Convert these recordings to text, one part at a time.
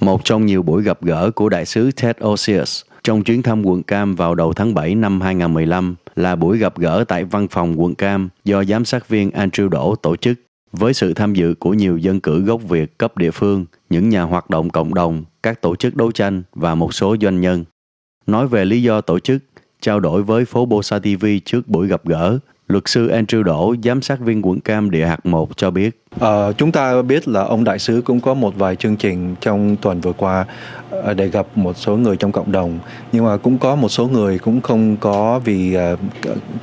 Một trong nhiều buổi gặp gỡ của đại sứ Ted Osious trong chuyến thăm quận Cam vào đầu tháng 7 năm 2015 là buổi gặp gỡ tại văn phòng quận Cam do giám sát viên Andrew Đỗ tổ chức, với sự tham dự của nhiều dân cử gốc Việt cấp địa phương, những nhà hoạt động cộng đồng, các tổ chức đấu tranh và một số doanh nhân. Nói về lý do tổ chức, trao đổi với PhoBolsaTV trước buổi gặp gỡ, luật sư Andrew Đỗ, giám sát viên quận Cam địa hạt 1 cho biết. Chúng ta biết là ông đại sứ cũng có một vài chương trình trong tuần vừa qua để gặp một số người trong cộng đồng, nhưng mà cũng có một số người cũng không có, vì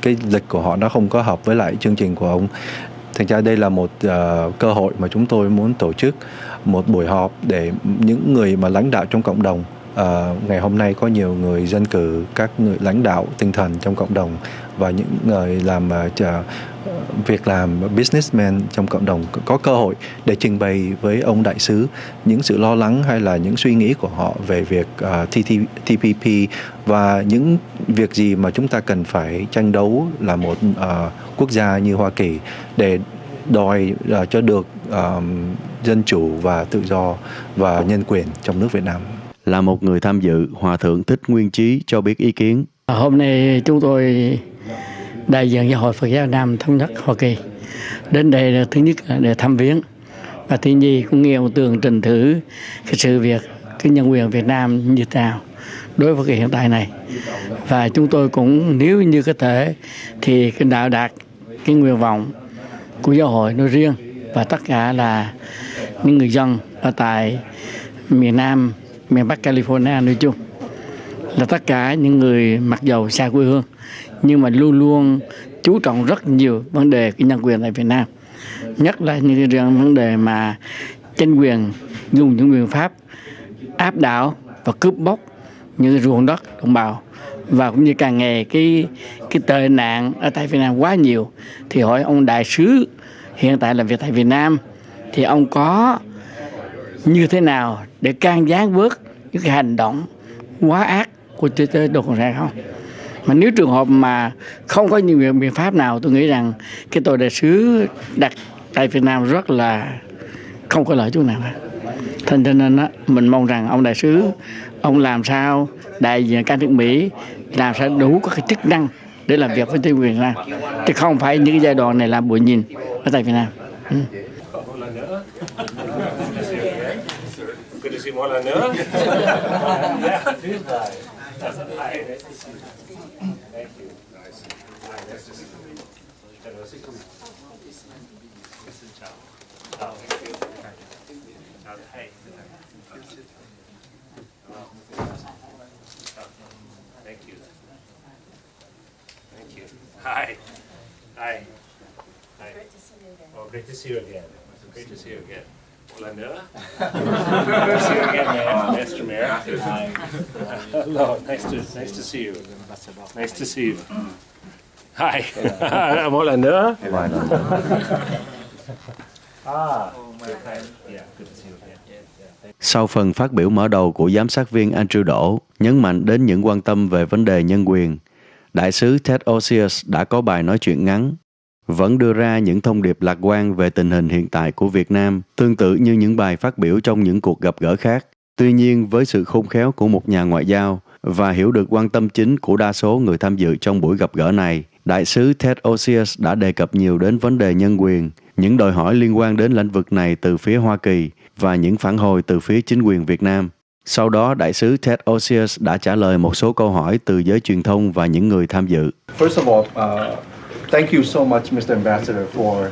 cái lịch của họ nó không có hợp với lại chương trình của ông. Thành ra đây là một cơ hội mà chúng tôi muốn tổ chức một buổi họp để những người mà lãnh đạo trong cộng đồng. Ngày hôm nay có nhiều người dân cử, các người lãnh đạo tinh thần trong cộng đồng và những người làm việc làm businessman trong cộng đồng có cơ hội để trình bày với ông đại sứ những sự lo lắng hay là những suy nghĩ của họ về việc TPP và những việc gì mà chúng ta cần phải tranh đấu là một quốc gia như Hoa Kỳ để đòi cho được dân chủ và tự do và nhân quyền trong nước Việt Nam. Là một người tham dự, Hòa thượng Thích Nguyên Chí cho biết ý kiến. Hôm nay chúng tôi đại diện Giáo hội Phật giáo Nam Thống nhất Hoa Kỳ đến đây là thứ nhất là để thăm viếng, và thứ nhì cũng nghe ông tường trình thử cái sự việc cái nhân quyền Việt Nam như thế nào đối với cái hiện tại này. Và chúng tôi cũng nếu như có thể thì cái đạo đạt cái nguyện vọng của giáo hội nói riêng và tất cả là những người dân ở tại miền Nam, miền Bắc California nói chung, là tất cả những người mặc dầu xa quê hương nhưng mà luôn luôn chú trọng rất nhiều vấn đề cái nhân quyền tại Việt Nam, nhất là những cái vấn đề mà chính quyền dùng những biện pháp áp đảo và cướp bóc những ruộng đất đồng bào, và cũng như càng ngày cái tệ nạn ở tại Việt Nam quá nhiều. Thì hỏi ông đại sứ hiện tại làm việc tại Việt Nam thì ông có như thế nào để can gián bớt những cái hành động quá ác của chế độ cộng sản không? Mà nếu trường hợp mà không có những biện pháp nào, tôi nghĩ rằng cái tội đại sứ đặt tại Việt Nam rất là không có lợi chút nào cả. Thành cho nên mình mong rằng ông đại sứ, ông làm sao đại diện các nước Mỹ làm sao đủ các cái chức năng để làm việc với chính quyền Việt Nam, chứ không phải những cái giai đoạn này làm bụi nhìn ở tại Việt Nam. Good to see một lần nữa. Hi. Oh, great to see you again. Great to see you again. Một lần nữa. Great to see you again, man. Mr. Mayor. Hello. Nice to see you. Nice to see you. Hi. Một lần nữa. Sau phần phát biểu mở đầu của giám sát viên Andrew Đỗ nhấn mạnh đến những quan tâm về vấn đề nhân quyền, đại sứ Ted Osious đã có bài nói chuyện ngắn, vẫn đưa ra những thông điệp lạc quan về tình hình hiện tại của Việt Nam, tương tự như những bài phát biểu trong những cuộc gặp gỡ khác. Tuy nhiên, với sự khôn khéo của một nhà ngoại giao và hiểu được quan tâm chính của đa số người tham dự trong buổi gặp gỡ này, đại sứ Ted Osious đã đề cập nhiều đến vấn đề nhân quyền, những đòi hỏi liên quan đến lĩnh vực này từ phía Hoa Kỳ và những phản hồi từ phía chính quyền Việt Nam. Sau đó, đại sứ Ted Osious đã trả lời một số câu hỏi từ giới truyền thông và những người tham dự. First of all, thank you so much, Mr. Ambassador, for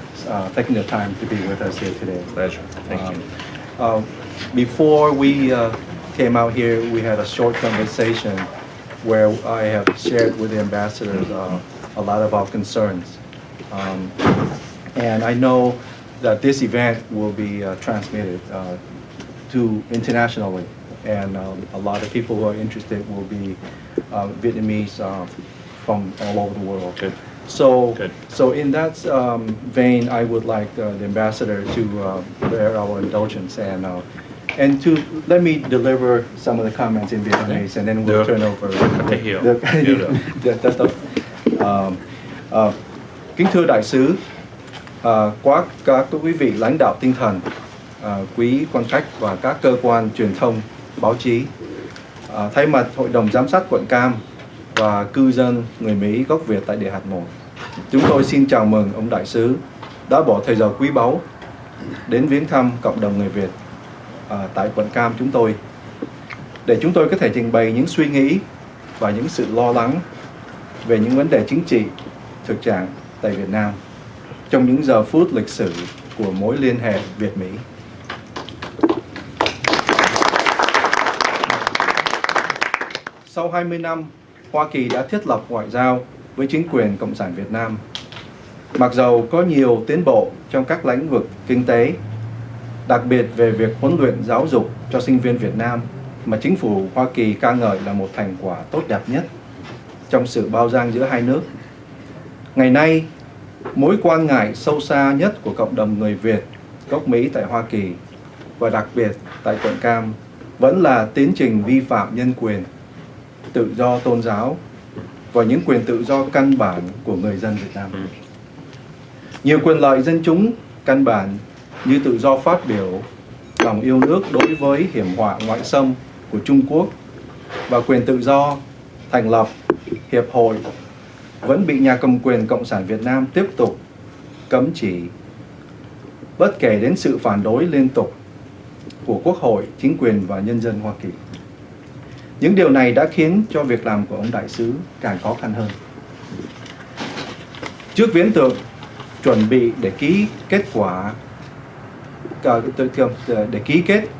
taking the time to be with us here today. Pleasure. Thank you. Before we came out here, we had a short conversation where I have shared with the ambassadors a lot of our concerns. And I know that this event will be transmitted to internationally, and a lot of people who are interested will be Vietnamese from all over the world. Good. So in that vein, I would like the ambassador to bear our indulgence and to let me deliver some of the comments in Vietnamese, and then we'll turn over. Kính thưa đại sứ, các quý vị lãnh đạo tinh thần, quý quan khách và các cơ quan truyền thông, báo chí. Thay mặt Hội đồng Giám sát quận Cam và cư dân người Mỹ gốc Việt tại Địa Hạt 1, chúng tôi xin chào mừng ông đại sứ đã bỏ thời giờ quý báu đến viếng thăm cộng đồng người Việt tại quận Cam chúng tôi, để chúng tôi có thể trình bày những suy nghĩ và những sự lo lắng về những vấn đề chính trị thực trạng tại Việt Nam trong những giờ phút lịch sử của mối liên hệ Việt-Mỹ. Sau 20 năm, Hoa Kỳ đã thiết lập ngoại giao với chính quyền Cộng sản Việt Nam. Mặc dầu có nhiều tiến bộ trong các lĩnh vực kinh tế, đặc biệt về việc huấn luyện giáo dục cho sinh viên Việt Nam mà chính phủ Hoa Kỳ ca ngợi là một thành quả tốt đẹp nhất trong sự bao giang giữa hai nước. Ngày nay, mối quan ngại sâu xa nhất của cộng đồng người Việt gốc Mỹ tại Hoa Kỳ và đặc biệt tại quận Cam vẫn là tiến trình vi phạm nhân quyền, tự do tôn giáo và những quyền tự do căn bản của người dân Việt Nam. Nhiều quyền lợi dân chúng căn bản như tự do phát biểu, lòng yêu nước đối với hiểm họa ngoại xâm của Trung Quốc và quyền tự do thành lập hiệp hội vẫn bị nhà cầm quyền Cộng sản Việt Nam tiếp tục cấm chỉ, bất kể đến sự phản đối liên tục của Quốc hội, chính quyền và nhân dân Hoa Kỳ. Những điều này đã khiến cho việc làm của ông đại sứ càng khó khăn hơn. Trước viễn tượng chuẩn bị để ký kết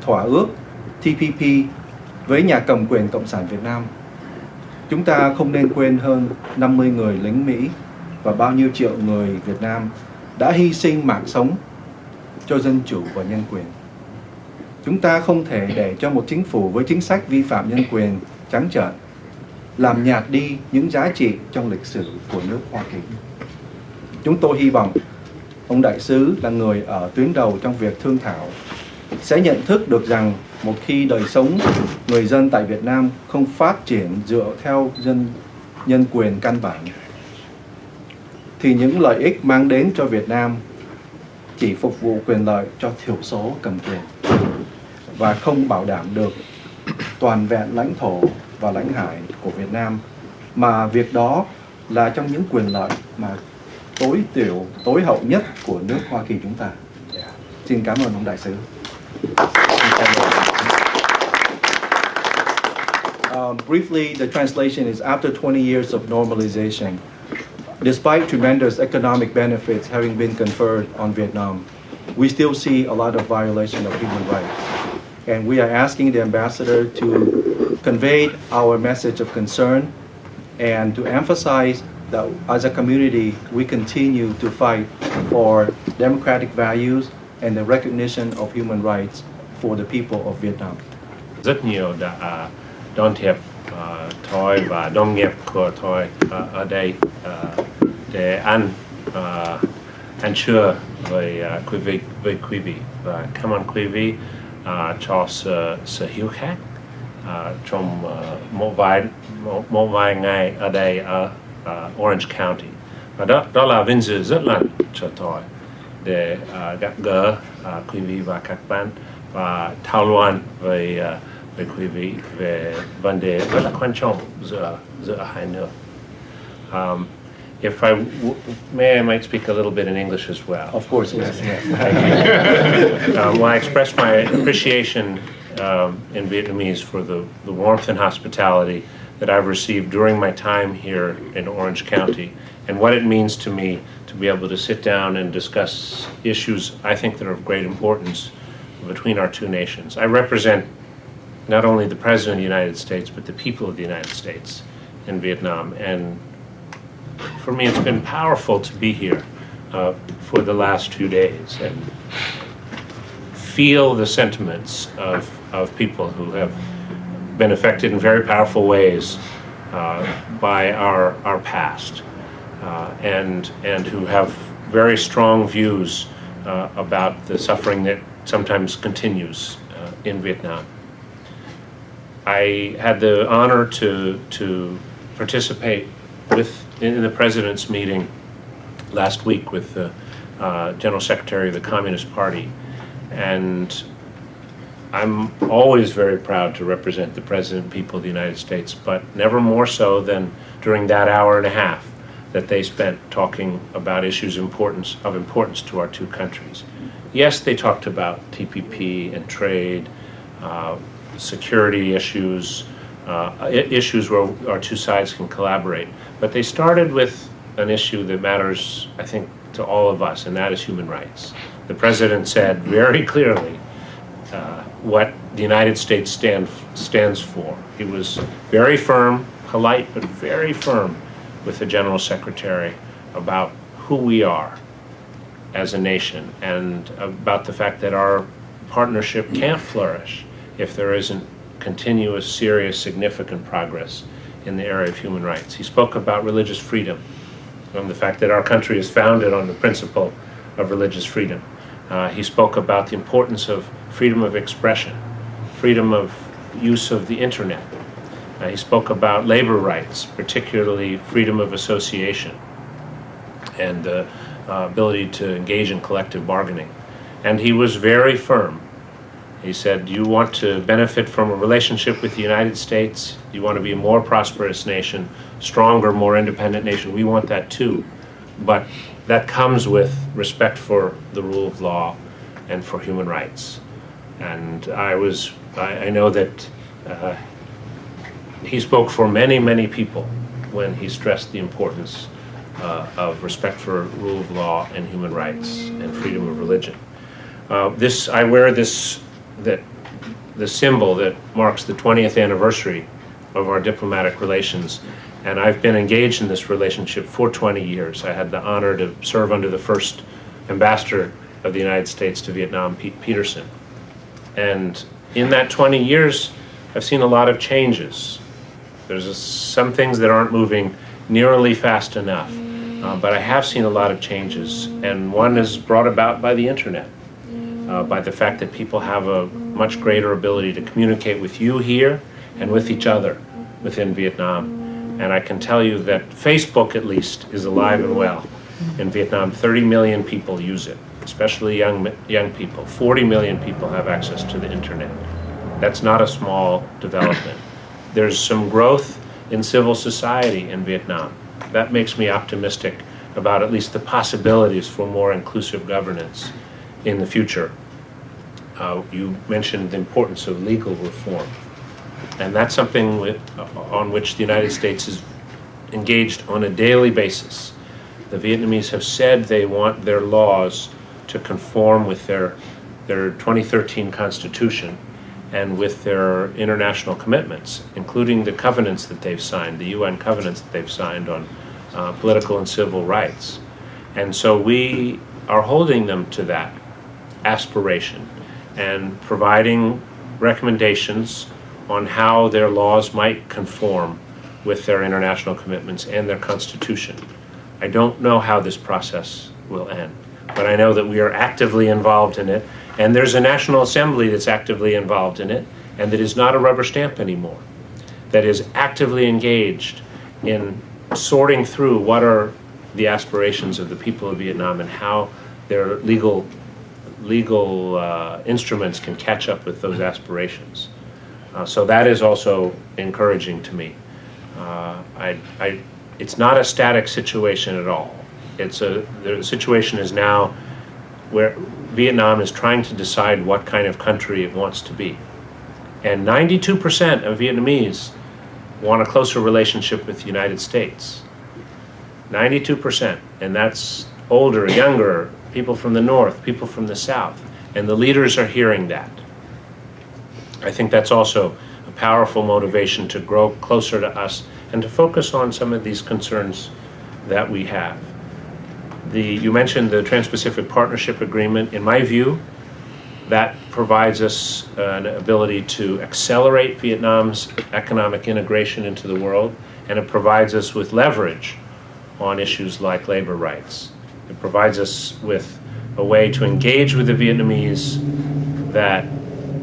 thỏa ước TPP với nhà cầm quyền Cộng sản Việt Nam, chúng ta không nên quên hơn 50 người lính Mỹ và bao nhiêu triệu người Việt Nam đã hy sinh mạng sống cho dân chủ và nhân quyền. Chúng ta không thể để cho một chính phủ với chính sách vi phạm nhân quyền trắng trợn làm nhạt đi những giá trị trong lịch sử của nước Hoa Kỳ. Chúng tôi hy vọng ông đại sứ là người ở tuyến đầu trong việc thương thảo sẽ nhận thức được rằng một khi đời sống người dân tại Việt Nam không phát triển dựa theo nhân quyền căn bản, thì những lợi ích mang đến cho Việt Nam chỉ phục vụ quyền lợi cho thiểu số cầm quyền và không bảo đảm được toàn vẹn lãnh thổ và lãnh hải của Việt Nam, mà việc đó là trong những quyền lợi mà tối hậu nhất của nước Hoa Kỳ chúng ta. Xin cảm ơn ông đại sứ. Briefly, the translation is: after 20 years of normalization, despite tremendous economic benefits having been conferred on Vietnam, we still see a lot of violation of human rights. And we are asking the ambassador to convey our message of concern and to emphasize that as a community, we continue to fight for democratic values and the recognition of human rights for the people of Vietnam. Rất nhiều đã đón tiếp tôi và đồng nghiệp của tôi ở đây để ăn trưa với quý vị và cảm ơn quý vị cho sự hiếu khách trong một vài ngày ở đây ở Orange County. Và đó là vinh dự rất lớn cho tôi để gặp gỡ quý vị và các bạn và thảo luận với quý vị về vấn đề rất là quan trọng giữa hai nước. If I might speak a little bit in English as well. Of course, yes. Thank you. Well, I express my appreciation in Vietnamese for the warmth and hospitality that I've received during my time here in Orange County, and what it means to me to be able to sit down and discuss issues I think that are of great importance between our two nations. I represent not only the President of the United States, but the people of the United States in Vietnam, and for me it's been powerful to be here for the last 2 days and feel the sentiments of people who have been affected in very powerful ways by our past and who have very strong views about the suffering that sometimes continues in Vietnam. I had the honor to participate in the President's meeting last week with the General Secretary of the Communist Party, And I'm always very proud to represent the President and people of the United States, but never more so than during that hour and a half that they spent talking about issues of importance to our two countries. Yes, they talked about TPP and trade, security issues, issues where our two sides can collaborate. But they started with an issue that matters, I think, to all of us, and that is human rights. The President said very clearly what the United States stands for. He was very firm, polite, but very firm with the General Secretary about who we are as a nation and about the fact that our partnership can't flourish if there isn't continuous, serious, significant progress in the area of human rights. He spoke about religious freedom and the fact that our country is founded on the principle of religious freedom. He spoke about the importance of freedom of expression, freedom of use of the internet. He spoke about labor rights, particularly freedom of association and the ability to engage in collective bargaining. And he was very firm. He said, you want to benefit from a relationship with the United States, you want to be a more prosperous nation, stronger, more independent nation, we want that too. But that comes with respect for the rule of law and for human rights. And I know that he spoke for many, many people when he stressed the importance of respect for rule of law and human rights and freedom of religion. I wear the symbol that marks the 20th anniversary of our diplomatic relations, and I've been engaged in this relationship for 20 years. I had the honor to serve under the first ambassador of the United States to Vietnam, Pete Peterson. And in that 20 years, I've seen a lot of changes. There's some things that aren't moving nearly fast enough, but I have seen a lot of changes, and one is brought about by the internet, by the fact that people have a much greater ability to communicate with you here and with each other within Vietnam. And I can tell you that Facebook, at least, is alive and well in Vietnam. 30 million people use it, especially young people. 40 million people have access to the internet. That's not a small development. There's some growth in civil society in Vietnam. That makes me optimistic about at least the possibilities for more inclusive governance in the future. You mentioned the importance of legal reform, and that's something on which the United States is engaged on a daily basis. The Vietnamese have said they want their laws to conform with their 2013 constitution and with their international commitments, including the covenants that they've signed, the UN covenants that they've signed on political and civil rights. And so we are holding them to that aspiration and providing recommendations on how their laws might conform with their international commitments and their constitution. I don't know how this process will end, but I know that we are actively involved in it, and there's a National Assembly that's actively involved in it, and that is not a rubber stamp anymore, that is actively engaged in sorting through what are the aspirations of the people of Vietnam and how their legal instruments can catch up with those aspirations. So that is also encouraging to me. It's not a static situation at all. The situation is now where Vietnam is trying to decide what kind of country it wants to be. And 92% of Vietnamese want a closer relationship with the United States. 92%. And that's older, younger, people from the north, people from the south. And the leaders are hearing that. I think that's also a powerful motivation to grow closer to us and to focus on some of these concerns that we have. You mentioned the Trans-Pacific Partnership Agreement. In my view, that provides us an ability to accelerate Vietnam's economic integration into the world, and it provides us with leverage on issues like labor rights. It provides us with a way to engage with the Vietnamese that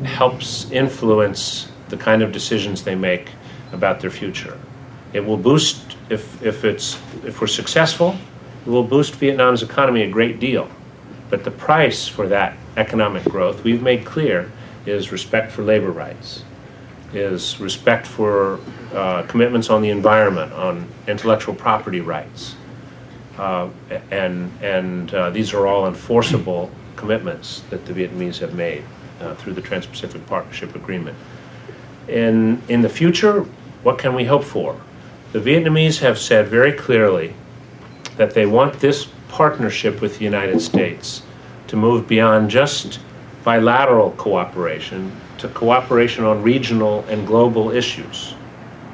helps influence the kind of decisions they make about their future. It will boost, if we're successful, it will boost Vietnam's economy a great deal. But the price for that economic growth, we've made clear, is respect for labor rights, is respect for commitments on the environment, on intellectual property rights. And these are all enforceable commitments that the Vietnamese have made through the Trans-Pacific Partnership Agreement. In the future, what can we hope for? The Vietnamese have said very clearly that they want this partnership with the United States to move beyond just bilateral cooperation to cooperation on regional and global issues.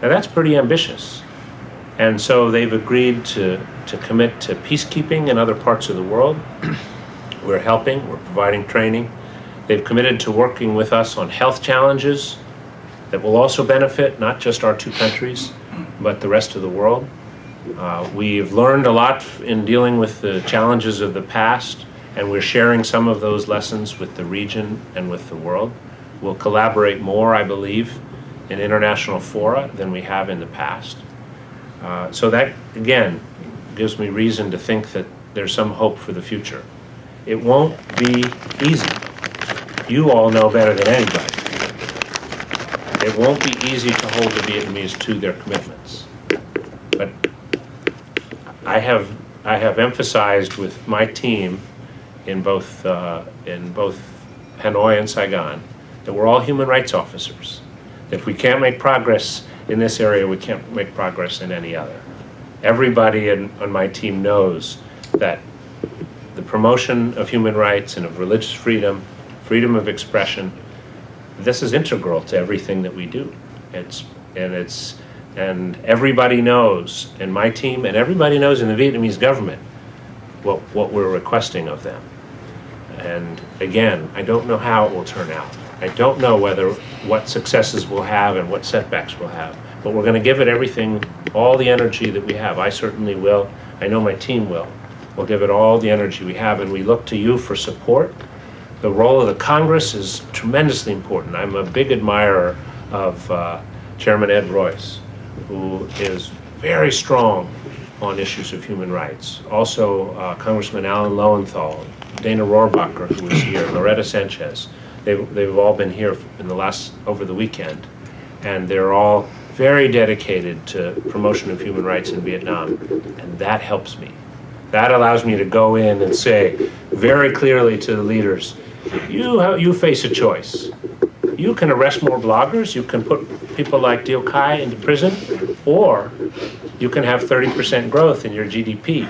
Now that's pretty ambitious. And so they've agreed to commit to peacekeeping in other parts of the world. We're helping, we're providing training. They've committed to working with us on health challenges that will also benefit not just our two countries, but the rest of the world. We've learned a lot in dealing with the challenges of the past, and we're sharing some of those lessons with the region and with the world. We'll collaborate more, I believe, in international fora than we have in the past. So that, again, gives me reason to think that there's some hope for the future. It won't be easy. You all know better than anybody. It won't be easy to hold the Vietnamese to their commitments. But I have emphasized with my team in both Hanoi and Saigon that we're all human rights officers. If we can't make progress in this area, we can't make progress in any other. Everybody on my team knows that the promotion of human rights and of religious freedom, freedom of expression, this is integral to everything that we do. And everybody knows in my team, and everybody knows in the Vietnamese government what we're requesting of them. And again, I don't know how it will turn out. I don't know what successes we'll have and what setbacks we'll have, but we're going to give it everything, all the energy that we have. I certainly will. I know my team will. We'll give it all the energy we have, and we look to you for support. The role of the Congress is tremendously important. I'm a big admirer of Chairman Ed Royce, who is very strong on issues of human rights. Also, Congressman Alan Lowenthal, Dana Rohrabacher, who was here, Loretta Sanchez. They've all been here over the weekend, and they're all very dedicated to promotion of human rights in Vietnam, and that helps me. That allows me to go in and say very clearly to the leaders, you face a choice. You can arrest more bloggers, you can put people like Dio Kai into prison, or you can have 30% growth in your GDP.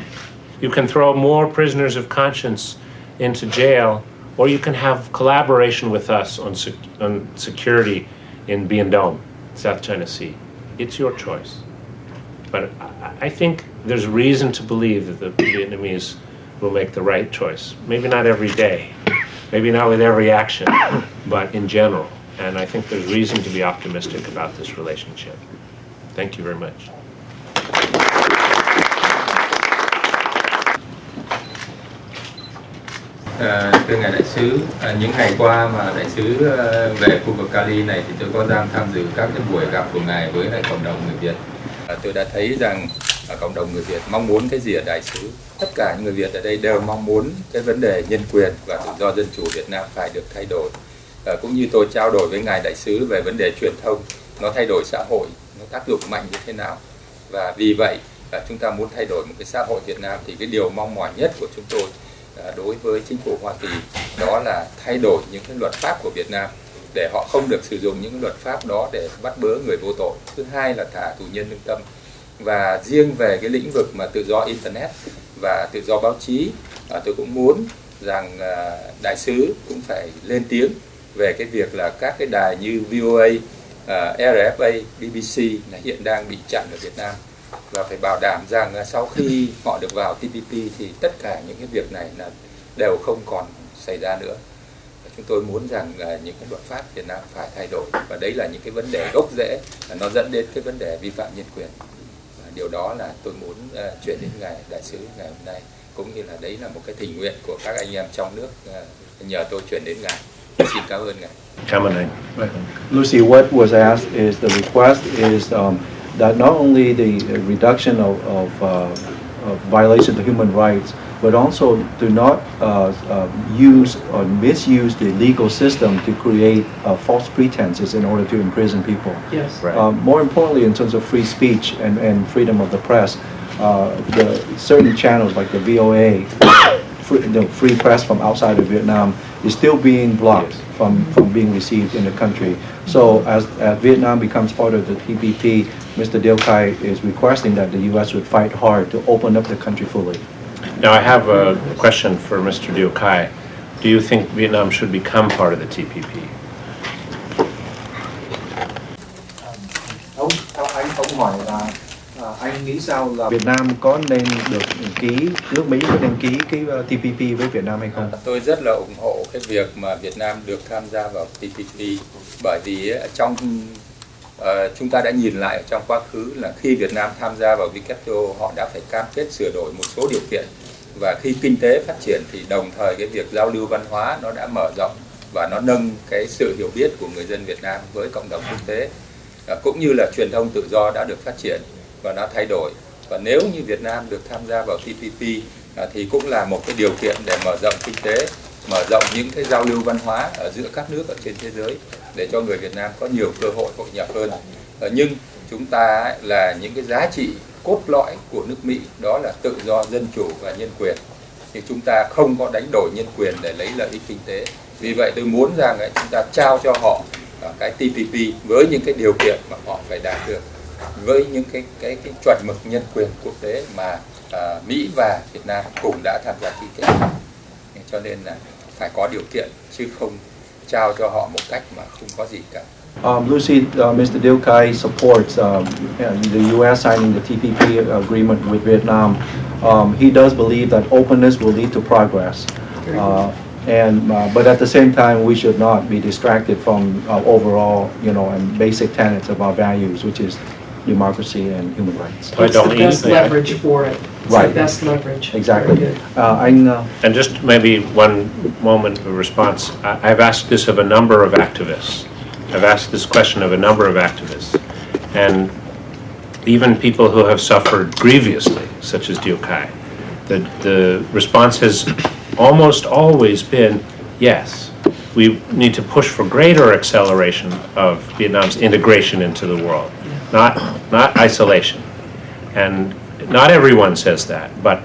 You can throw more prisoners of conscience into jail, or you can have collaboration with us on security in Bien Dong, South China Sea. It's your choice. But I think there's reason to believe that the Vietnamese will make the right choice. Maybe not every day, maybe not with every action, but in general. And I think there's reason to be optimistic about this relationship. Thank you very much. Thưa ngài đại sứ, những ngày qua mà đại sứ về khu vực Cali này thì tôi có đang tham dự các cái buổi gặp của ngài với lại cộng đồng người Việt. Tôi đã thấy rằng cộng đồng người Việt mong muốn cái gì ở đại sứ. Tất cả những người Việt ở đây đều mong muốn cái vấn đề nhân quyền và tự do dân chủ Việt Nam phải được thay đổi. Cũng như tôi trao đổi với ngài đại sứ về vấn đề truyền thông, nó thay đổi xã hội, nó tác dụng mạnh như thế nào. Và vì vậy chúng ta muốn thay đổi một cái xã hội Việt Nam thì cái điều mong mỏi nhất của chúng tôi đối với chính phủ Hoa Kỳ đó là thay đổi những cái luật pháp của Việt Nam để họ không được sử dụng những luật pháp đó để bắt bớ người vô tội. Thứ hai là thả tù nhân lương tâm. Và riêng về cái lĩnh vực mà tự do Internet và tự do báo chí, tôi cũng muốn rằng đại sứ cũng phải lên tiếng về cái việc là các cái đài như VOA, RFA, BBC là hiện đang bị chặn ở Việt Nam, và phải bảo đảm rằng sau khi họ được vào TPP thì tất cả những cái việc này là đều không còn xảy ra nữa. Chúng tôi muốn rằng những cái luật pháp Việt Nam phải thay đổi, và đấy là những cái vấn đề gốc rễ nó dẫn đến cái vấn đề vi phạm nhân quyền. Và điều đó là tôi muốn chuyển đến ngài đại sứ ngày hôm nay, cũng như là đấy là một cái thỉnh nguyện của các anh em trong nước nhờ tôi chuyển đến ngài. Xin cảm ơn ngài. Cảm ơn anh. Lucy, what was asked is the request is that not only the reduction violation of human rights, but also do not use or misuse the legal system to create false pretenses in order to imprison people. Yes. Right. More importantly, in terms of free speech and freedom of the press, the certain channels like the VOA, the free press from outside of Vietnam, is still being blocked from being received in the country. So as Vietnam becomes part of the TPP, Mr. Điêu Cai is requesting that the U.S. would fight hard to open up the country fully. Now, I have a question for Mr. Điêu Cai. Do you think Vietnam should become part of the TPP? Ông hỏi là anh nghĩ sao là Việt Nam có nên được ký, nước Mỹ có nên ký cái TPP với Việt Nam hay không? Tôi rất là ủng hộ cái việc mà Việt Nam được tham gia vào TPP, bởi vì chúng ta đã nhìn lại trong quá khứ là khi Việt Nam tham gia vào WTO, họ đã phải cam kết sửa đổi một số điều kiện, và khi kinh tế phát triển thì đồng thời cái việc giao lưu văn hóa nó đã mở rộng và nó nâng cái sự hiểu biết của người dân Việt Nam với cộng đồng quốc tế, cũng như là truyền thông tự do đã được phát triển và nó thay đổi. Và nếu như Việt Nam được tham gia vào TPP thì cũng là một cái điều kiện để mở rộng kinh tế, mở rộng những cái giao lưu văn hóa ở giữa các nước ở trên thế giới, để cho người Việt Nam có nhiều cơ hội hội nhập hơn. Nhưng chúng ta là những cái giá trị cốt lõi của nước Mỹ, đó là tự do, dân chủ và nhân quyền, thì chúng ta không có đánh đổi nhân quyền để lấy lợi ích kinh tế. Vì vậy tôi muốn rằng chúng ta trao cho họ cái TPP với những cái điều kiện mà họ phải đạt được, với những cái chuẩn mực nhân quyền quốc tế mà Mỹ và Việt Nam cùng đã tham gia ký kết. Cho nên là phải có điều kiện, chứ không trao cho họ một cách mà không có gì cả. Lucy, Mr. Điêu Cai supports the U.S. signing the TPP agreement with Vietnam. He does believe that openness will lead to progress. But at the same time, we should not be distracted from overall, and basic tenets of our values, which is democracy and human rights. I don't the best either. leverage for it. It's Right. the best leverage. Exactly. Very good. And just maybe one moment of response. I've asked this of a number of activists. I've asked this question of a number of activists, and even people who have suffered grievously, such as Điêu Cai. The response has almost always been, yes, we need to push for greater acceleration of Vietnam's integration into the world, not isolation. And not everyone says that, but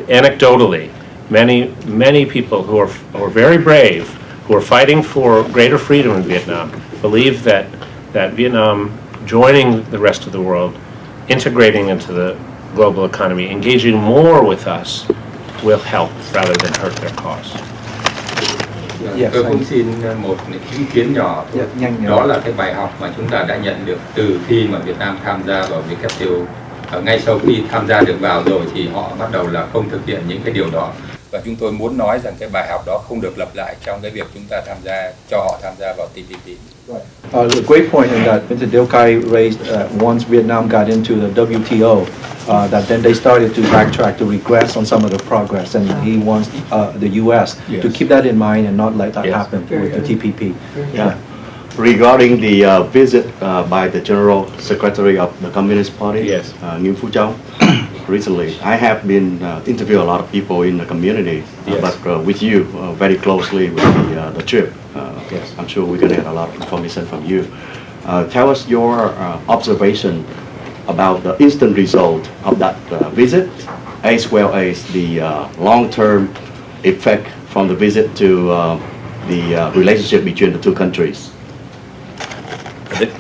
anecdotally, many people who are very brave, who are fighting for greater freedom in Vietnam, believe that Vietnam joining the rest of the world, integrating into the global economy, engaging more with us, will help rather than hurt their cause. Tôi cũng xin một ý kiến nhỏ, đó là cái bài học mà chúng ta đã nhận được từ khi mà Việt Nam tham gia vào WTO. Ngay sau khi tham gia được vào rồi thì họ bắt đầu là không thực hiện những cái điều đó, và chúng tôi muốn nói rằng cái bài học đó không được lặp lại trong cái việc chúng ta cho họ tham gia vào TPP. A great point in that Mr. Điêu Cai raised once Vietnam got into the WTO, that then they started to backtrack, to regress on some of the progress, and he wants the U.S. to keep that in mind and not let that happen with the TPP. Yeah. Regarding the visit by the General Secretary of the Communist Party, Yes. Nghiêm Phú Trọng, recently, I have been interviewing a lot of people in the community, Yes. but with you very closely with the trip. Yes. I'm sure we're going to get a lot of information from you. Tell us your observation about the instant result of that visit, as well as the long-term effect from the visit to the relationship between the two countries.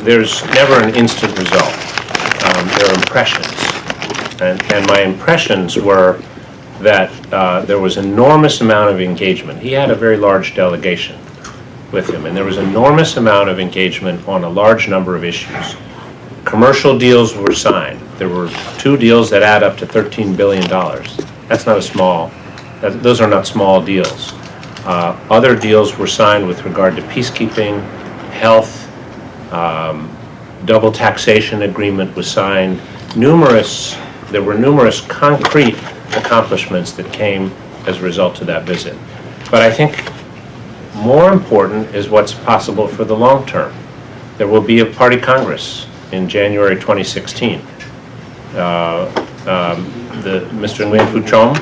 There's never an instant result. There are impressions. And my impressions were that there was enormous amount of engagement. He had a very large delegation with him, and there was enormous amount of engagement on a large number of issues. Commercial deals were signed. There were 2 deals that add up to $13 billion. That's not a small, those are not small deals. Other deals were signed with regard to peacekeeping, health, double taxation agreement was signed. There were numerous concrete accomplishments that came as a result of that visit. But I think more important is what's possible for the long term. There will be a party Congress in January 2016. Mr. Nguyen Phu Trong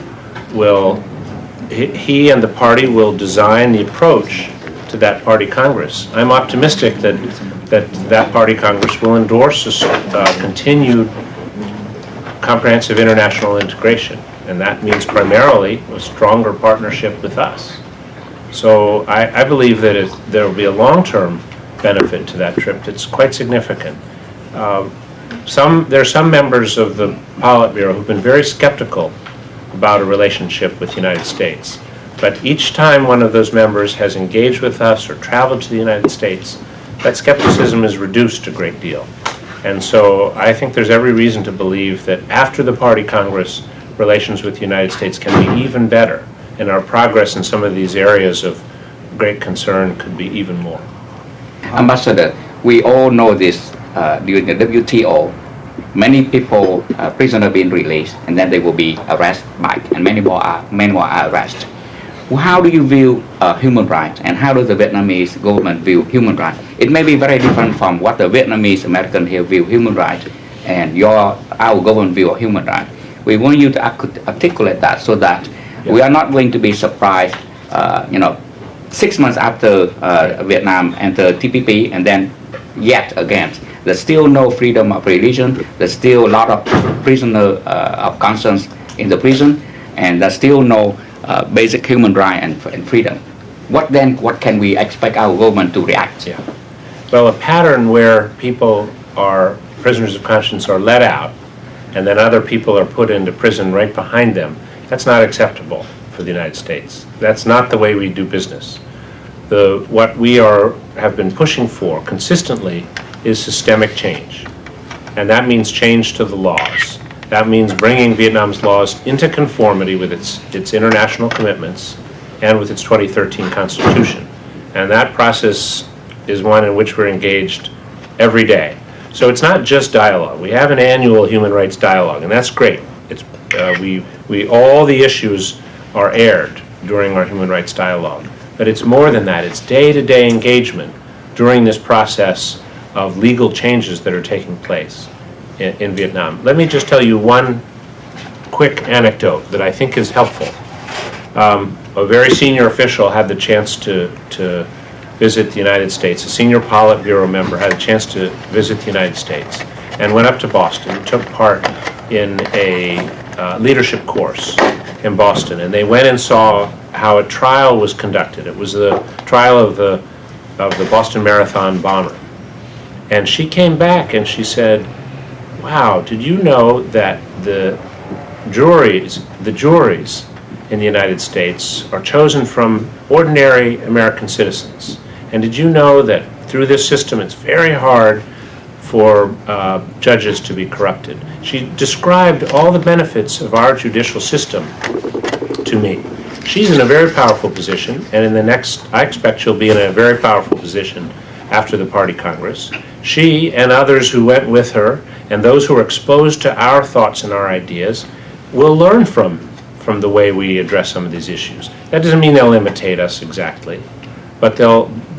he and the party will design the approach to that party Congress. I'm optimistic that party Congress will endorse continued comprehensive international integration, and that means primarily a stronger partnership with us. So I believe that there will be a long-term benefit to that trip that's quite significant. There are some members of the Politburo who've been very skeptical about a relationship with the United States. But each time one of those members has engaged with us or traveled to the United States, that skepticism is reduced a great deal. And so I think there's every reason to believe that after the Party Congress, relations with the United States can be even better, and our progress in some of these areas of great concern could be even more. Ambassador, we all know this during the WTO. Many people, prisoners being released, and then they will be arrested back, and many more are arrested. How do you view human rights, and how does the Vietnamese government view human rights? It may be very different from what the Vietnamese American here view human rights, and our government view of human rights. We want you to articulate that so that we are not going to be surprised, 6 months after Vietnam entered TPP, and then yet again, there's still no freedom of religion, there's still a lot of prisoner of conscience in the prison, and there's still no basic human right and freedom. What can we expect our government to react? Yeah. Well, a pattern where prisoners of conscience are let out, and then other people are put into prison right behind them, that's not acceptable for the United States. That's not the way we do business. What we have been pushing for consistently is systemic change. And that means change to the laws. That means bringing Vietnam's laws into conformity with its international commitments and with its 2013 Constitution. And that process is one in which we're engaged every day. So it's not just dialogue. We have an annual human rights dialogue, and that's great. All the issues are aired during our human rights dialogue. But it's more than that. It's day-to-day engagement during this process of legal changes that are taking place in Vietnam. Let me just tell you one quick anecdote that I think is helpful. A very senior official had the chance to visit the United States. A senior Politburo member had a chance to visit the United States and went up to Boston and took part in a leadership course in Boston. And they went and saw how a trial was conducted. It was the trial of the Boston Marathon bomber. And she came back and she said, "Wow, did you know that the juries in the United States are chosen from ordinary American citizens? And did you know that through this system it's very hard for judges to be corrupted?" She described all the benefits of our judicial system to me. She's in a very powerful position, and I expect she'll be in a very powerful position after the Party Congress. She and others who went with her, and those who are exposed to our thoughts and our ideas, will learn from the way we address some of these issues. That doesn't mean they'll imitate us exactly, but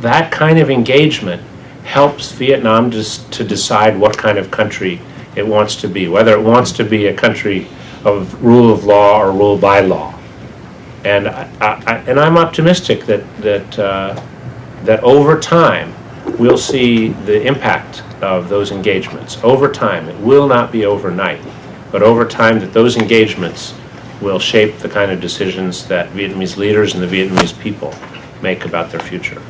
that kind of engagement helps Vietnam to decide what kind of country it wants to be, whether it wants to be a country of rule of law or rule by law. And I'm optimistic that over time we'll see the impact of those engagements. Over time, it will not be overnight, but over time that those engagements will shape the kind of decisions that Vietnamese leaders and the Vietnamese people make about their future.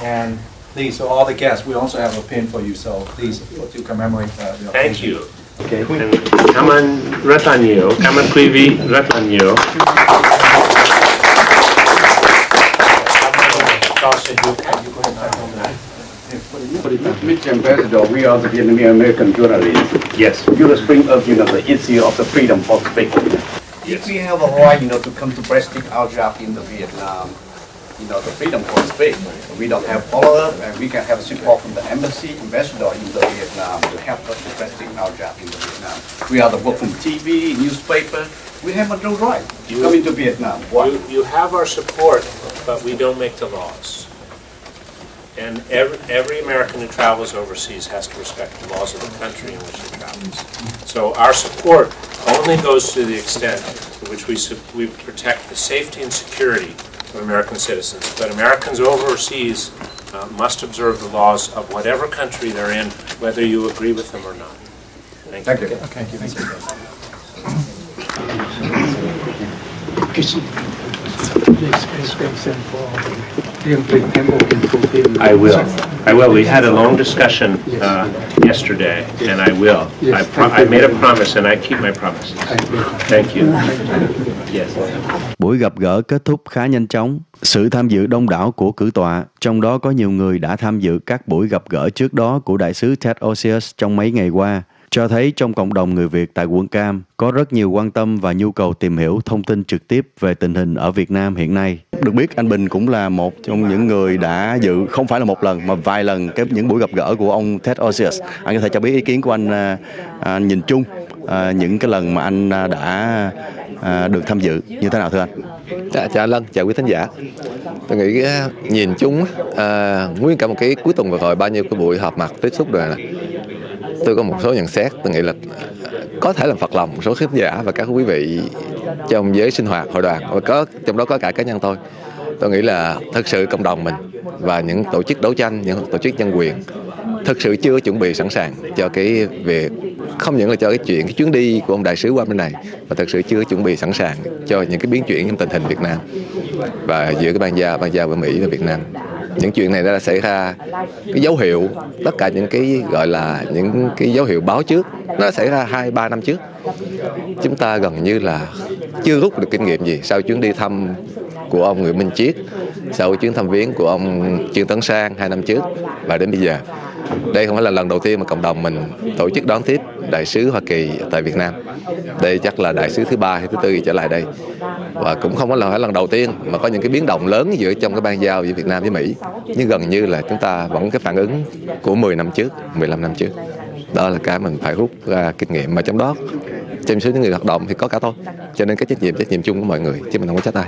And please, so all the guests, we also have a pin for you, so please, to commemorate the Thank occasion. you. Okay. And cảm ơn rất là nhiều. Cảm ơn quý vị rất là nhiều. Mr. Ambassador, we are the Vietnamese American journalists. Yes. You will bring up, the issue of the freedom for speaking. If we have a right, to come to press our job in the Vietnam, the freedom for speech. We don't have follow-up, and we can have support from the embassy, ambassador in the Vietnam to help us to press our job in the Vietnam. We are the work from TV, newspaper. We have no right to come into Vietnam. Why? You have our support, but we don't make the laws. And every American who travels overseas has to respect the laws of the country in which he travels. So our support only goes to the extent to which we protect the safety and security of American citizens. But Americans overseas must observe the laws of whatever country they're in, whether you agree with them or not. Thank you. Thank you. I will. We had a long discussion yesterday, and I will. I made a promise, and I keep my promise. Thank you. Yes. Buổi gặp gỡ kết thúc khá nhanh chóng. Sự tham dự đông đảo của cử tọa, trong đó có nhiều người đã tham dự các buổi gặp gỡ trước đó của đại sứ Ted Osious trong mấy ngày qua, cho thấy trong cộng đồng người Việt tại quận Cam có rất nhiều quan tâm và nhu cầu tìm hiểu thông tin trực tiếp về tình hình ở Việt Nam hiện nay. Được biết anh Bình cũng là một trong những người đã dự không phải là một lần mà vài lần những buổi gặp gỡ của ông Ted Osious. Anh có thể cho biết ý kiến của anh nhìn chung những cái lần mà anh đã được tham dự như thế nào thưa anh? Chào Lân, chào quý thính giả. Tôi nghĩ nhìn chung nguyên cả một cái cuối tuần vừa rồi bao nhiêu cái buổi họp mặt tiếp xúc rồi nè, tôi có một số nhận xét. Tôi nghĩ là có thể làm phật lòng một số khán giả và các quý vị trong giới sinh hoạt hội đoàn, và trong đó có cả cá nhân tôi. Tôi nghĩ là thực sự cộng đồng mình và những tổ chức đấu tranh, những tổ chức nhân quyền thực sự chưa chuẩn bị sẵn sàng cho cái việc, không những là cho cái chuyến đi của ông đại sứ qua bên này, mà thực sự chưa chuẩn bị sẵn sàng cho những cái biến chuyển trong tình hình Việt Nam và giữa cái ban giao của Mỹ và Việt Nam. Những chuyện này đã xảy ra, cái dấu hiệu, tất cả những cái gọi là những cái dấu hiệu báo trước, nó đã xảy ra 2-3 năm trước. Chúng ta gần như là chưa rút được kinh nghiệm gì sau chuyến đi thăm của ông Nguyễn Minh Chiết, sau chuyến thăm viếng của ông Trương Tấn Sang 2 năm trước và đến bây giờ. Đây không phải là lần đầu tiên mà cộng đồng mình tổ chức đón tiếp đại sứ Hoa Kỳ tại Việt Nam. Đây chắc là đại sứ thứ 3 hay thứ 4 trở lại đây. Và cũng không phải là lần đầu tiên mà có những cái biến động lớn giữa trong cái ban giao giữa Việt Nam với Mỹ. Nhưng gần như là chúng ta vẫn cái phản ứng của 10 năm trước, 15 năm trước. Đó là cái mình phải rút ra kinh nghiệm, mà trong đó trong số những người hoạt động thì có cả tôi. Cho nên cái trách nhiệm chung của mọi người, chứ mình không có trách ai.